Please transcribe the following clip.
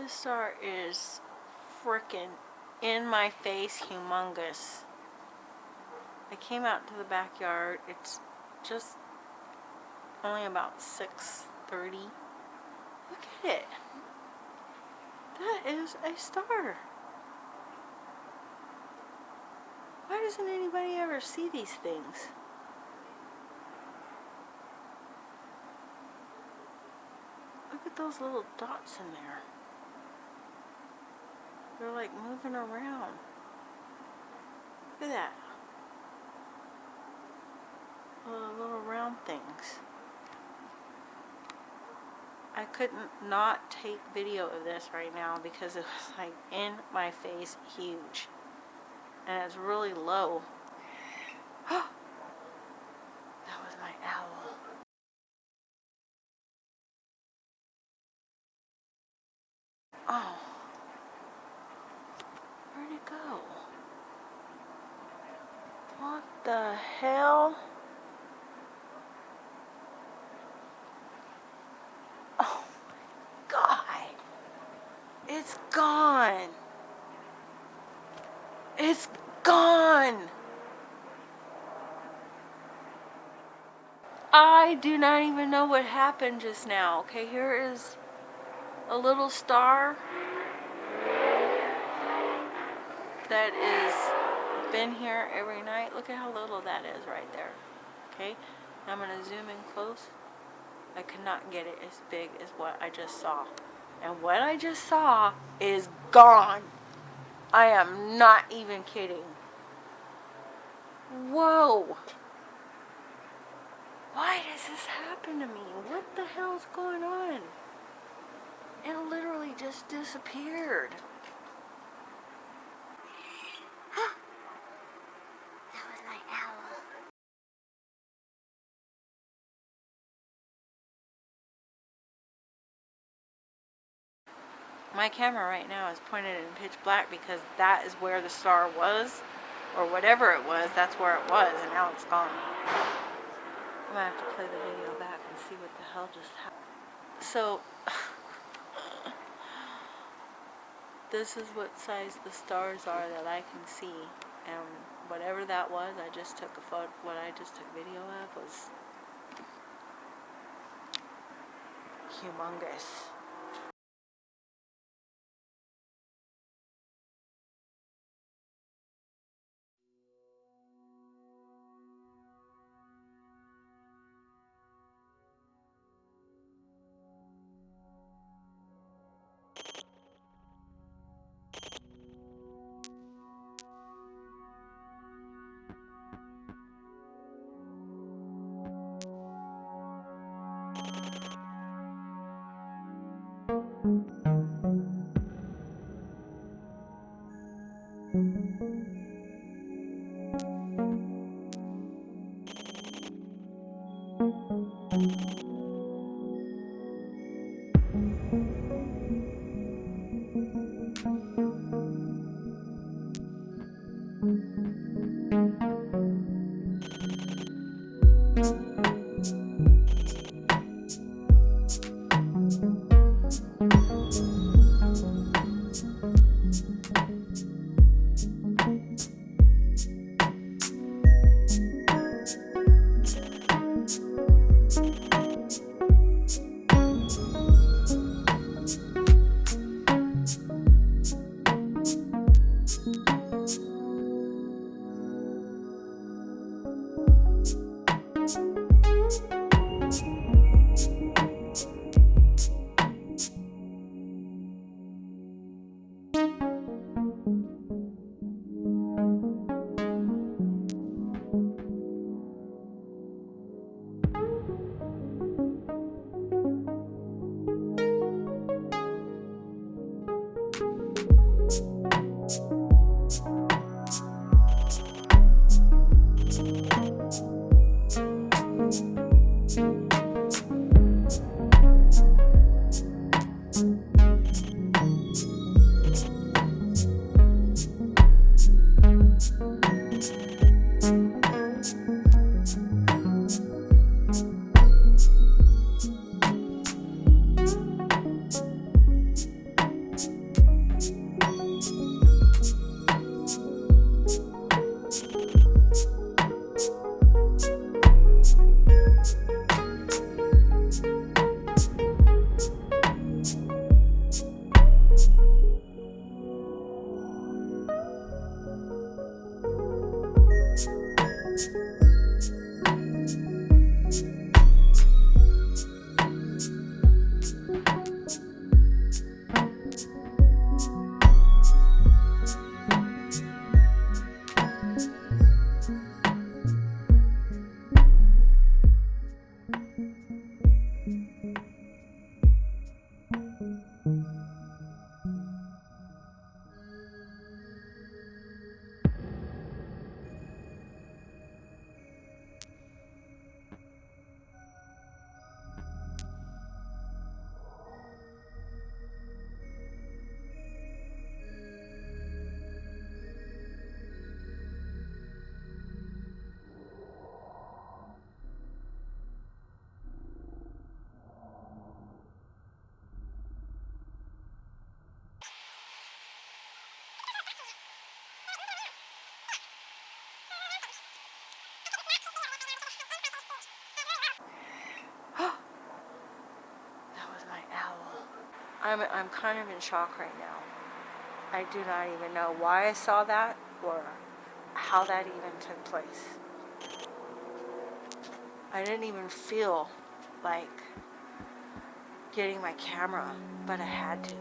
This star is frickin' in my face humongous. I came out to the backyard. It's just only about 6:30. Look at it. That is a star. Why doesn't anybody ever see these things? Look at those little dots in there. They're like moving around. Look at that. Little round things. I couldn't not take video of this right now because it was like in my face huge. And it's really low. That was my owl. Oh. Where'd it go? What the hell? Oh my God. It's gone. It's gone. I do not even know what happened just now. Okay, here is a little star that is been here every night. Look at how little that is right there. Okay, now I'm gonna zoom in close. I could not get it as big as what I just saw. And what I just saw is gone. I am not even kidding. Whoa. Why does this happen to me? What the hell's going on? It literally just disappeared. That was my owl. My camera right now is pointed in pitch black because that is where the star was, or whatever it was, that's where it was, and now it's gone. I'm gonna have to play the video back and see what the hell just happened. So, this is what size the stars are that I can see, and whatever that was, I just took a photo. What I just took video of was humongous. my owl. I'm kind of in shock right now. I do not even know why I saw that or how that even took place. I didn't even feel like getting my camera, but I had to.